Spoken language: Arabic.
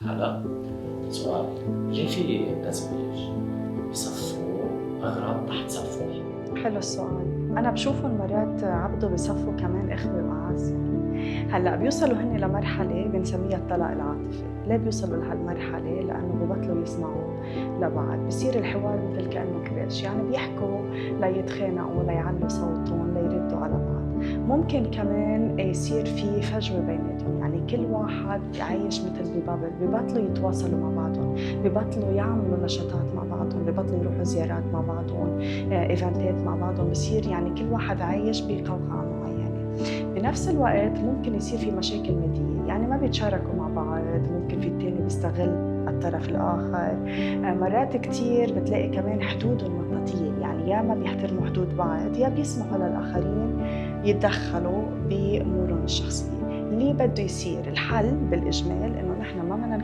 هلا سؤال، ليه في أزواج بصفوا أغراض تحت سقفهم؟ حلو السؤال. أنا بشوفهم مرات عبدو بصفوا كمان إخوة وأعز. هلأ بيوصلوا هن لمرحلة بنسميها الطلاق العاطفي. ليه بيوصلوا لهالمرحلة؟ لأنه ببطلوا يسمعوا لبعض، بصير الحوار مثل كأنه كبيرش، يعني بيحكوا ليتخانقوا ليعلوا صوتهم ليردوا على بعض. ممكن كمان يصير في فجوة بيناتهم، يعني كل واحد عايش مثل ببابل، ببطلوا يتواصلوا مع بعضهم، ببطلوا يعملوا نشاطات مع بعضهم، ببطلوا يروحوا زيارات مع بعضهم، ايفنتات مع بعضهم، بصير يعني كل واحد عايش بقوقعة معينة. بنفس الوقت ممكن يصير في مشاكل مادية، يعني ما بيتشاركوا مع بعض، ممكن في التاني بيستغل الطرف الآخر. مرات كتير بتلاقي كمان حدودهم مطاطية، يعني يا ما بيحترموا حدود بعض يا بيسمحوا للآخرين يتدخلوا بأمورهم الشخصية. اللي بده يصير الحل بالإجمال إنه نحن ما بدنا